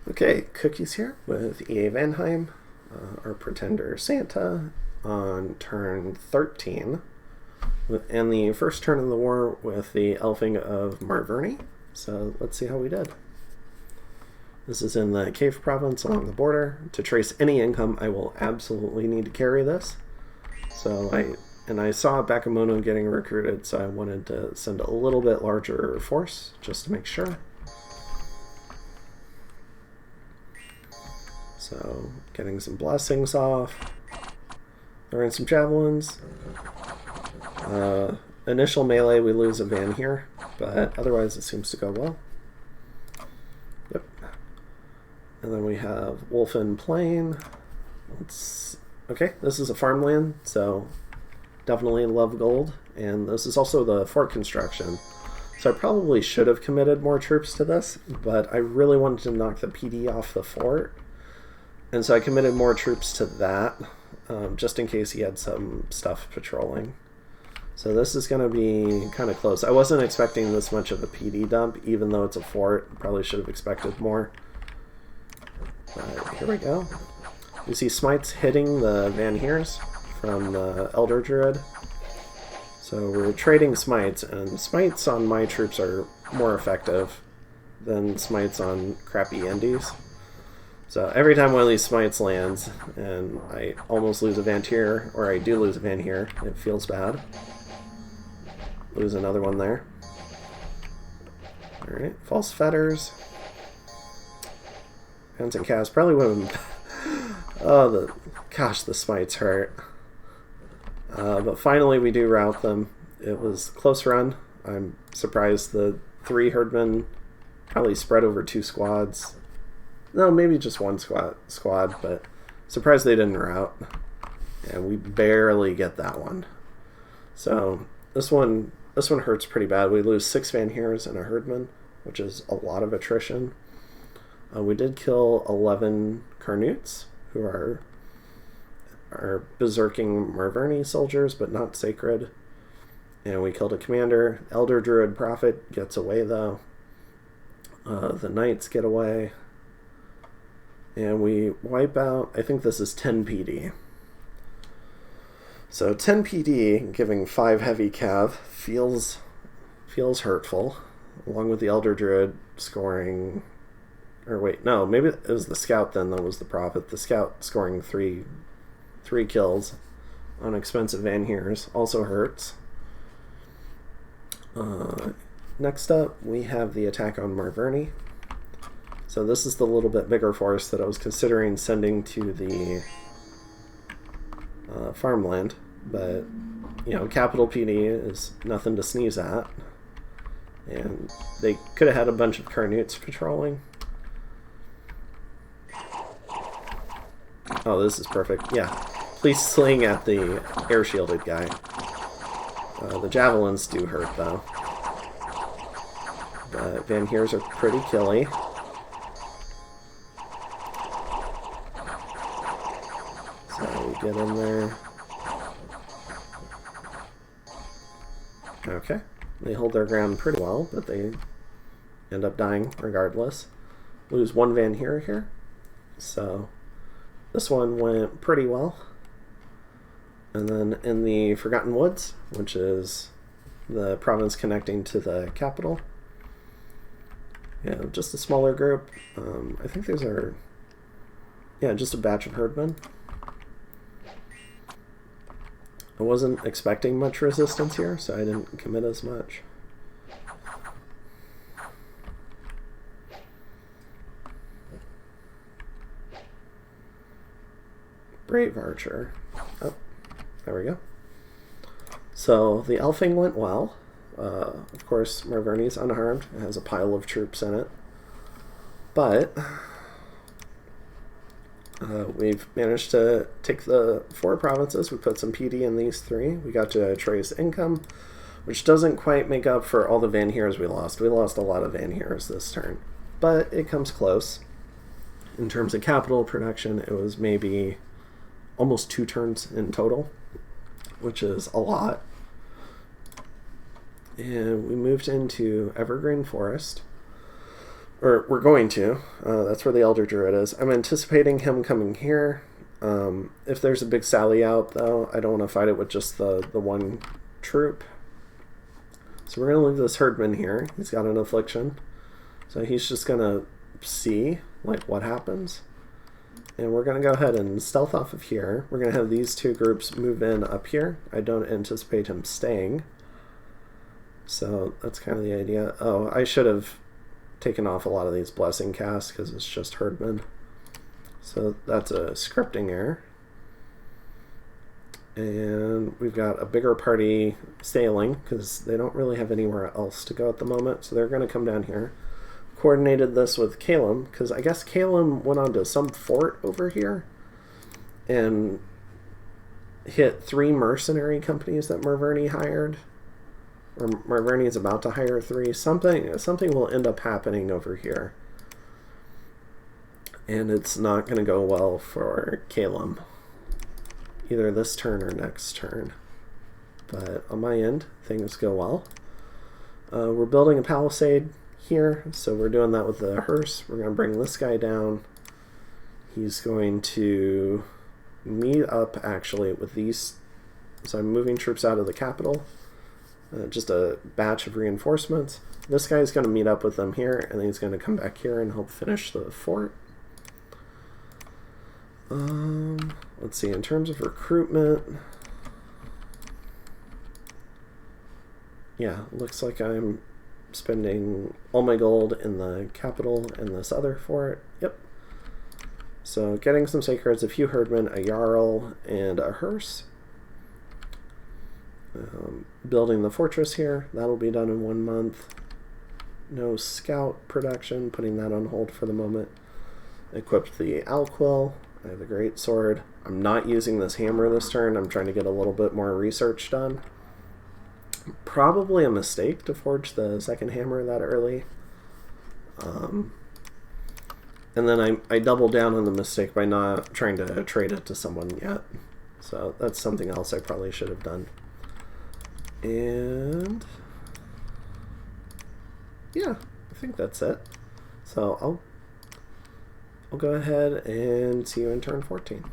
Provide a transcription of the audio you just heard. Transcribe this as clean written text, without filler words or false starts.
Okay, Cookies here with EA Vanheim, our pretender Santa, on turn 13, and the first turn of the war with the elfing of Marverni. So let's see how we did. This is in the Cave Province along the border. To trace any income, I will absolutely need to carry this. I saw Bakemono getting recruited, so I wanted to send a little bit larger force just to make sure. So, getting some blessings off. Throwing some javelins. Initial melee, we lose a van here, but otherwise it seems to go well. Yep. And then we have Wolfen Plain. Okay, this is a farmland, so definitely love gold. And this is also the fort construction. So I probably should have committed more troops to this, but I really wanted to knock the PD off the fort. And so I committed more troops to that, just in case he had some stuff patrolling. So this is going to be kind of close. I wasn't expecting this much of a PD dump, even though it's a fort. Probably should have expected more. But here we go. You see smites hitting the Vanheers from the Elder Druid. So we're trading smites, and smites on my troops are more effective than smites on crappy Indies. So every time one of these smites lands, and I almost lose a Vantier, or I do lose a Vanheer, it feels bad. Lose another one there. Alright, False Fetters. Guns and Calves probably would have... Oh, gosh, the smites hurt. But finally we do rout them. It was a close run. I'm surprised the 3 herdmen probably spread over 2 squads. No, maybe just one squad, but surprised they didn't rout. And we barely get that one. So this one hurts pretty bad. We lose 6 Vanheers and a herdman, which is a lot of attrition. We did kill 11 Carnutes, who are berserking Marverni soldiers, but not sacred. And we killed a commander. Elder Druid Prophet gets away, though. The Knights get away. And we wipe out, I think this is 10 PD. So 10 PD giving 5 heavy cav feels hurtful, along with the Elder Druid scoring, or wait, no, maybe it was the Scout then that was the Prophet. The Scout scoring 3 kills on expensive Vanheers also hurts. Next up, we have the attack on Marverni. So this is the little bit bigger force that I was considering sending to the farmland, but you know, capital PD is nothing to sneeze at, and they could have had a bunch of Carnutes patrolling. Oh, this is perfect. Yeah, please sling at the air shielded guy. The javelins do hurt though, but Vanheers are pretty killy. Get in there. Okay. They hold their ground pretty well, but they end up dying regardless. Lose 1 Vanheer here. So this one went pretty well. And then in the Forgotten Woods, which is the province connecting to the capital. Yeah, just a smaller group. I think these are, yeah, just a batch of herdmen. I wasn't expecting much resistance here, so I didn't commit as much. Brave Archer. Oh, there we go. So the elfing went well. Of course, Marverni's unharmed. It has a pile of troops in it. But we've managed to take the 4 provinces. We put some PD in these 3. We got to trace income, which doesn't quite make up for all the Vanheers we lost. We lost a lot of Vanheers this turn, but it comes close. In terms of capital production, it was maybe almost 2 turns in total, which is a lot. And we moved into Evergreen Forest. Or we're going to. That's where the Elder Druid is. I'm anticipating him coming here. If there's a big sally out, though, I don't want to fight it with just the one troop. So we're going to leave this herdman here. He's got an affliction. So he's just going to see like what happens. And we're going to go ahead and stealth off of here. We're going to have these two groups move in up here. I don't anticipate him staying. So that's kind of the idea. Oh, I should have taken off a lot of these blessing casts because it's just herdman. So that's a scripting error. And we've got a bigger party sailing because they don't really have anywhere else to go at the moment. So they're going to come down here. Coordinated this with Calum because I guess Calum went on to some fort over here and hit 3 mercenary companies that Marverni hired. Or Marverni is about to hire 3. Something will end up happening over here. And it's not going to go well for Calum. Either this turn or next turn. But on my end, things go well. We're building a palisade here, so we're doing that with the hearse. We're going to bring this guy down. He's going to meet up actually with these. So I'm moving troops out of the capital. Just a batch of reinforcements. This guy's going to meet up with them here, and then he's going to come back here and help finish the fort. Let's see, in terms of recruitment, yeah, looks like I'm spending all my gold in the capital and this other fort. Yep. So getting some sacreds, a few herdmen, a jarl, and a hearse. Building the fortress here, that'll be done in 1 month. No scout production, putting that on hold for the moment. Equipped the Alquill. I have a great sword. I'm not using this hammer this turn. I'm trying to get a little bit more research done. Probably a mistake to forge the second hammer that early. And then I doubled down on the mistake by not trying to trade it to someone yet. So that's something else I probably should have done. And yeah, I think that's it. So I'll go ahead and see you in turn 14.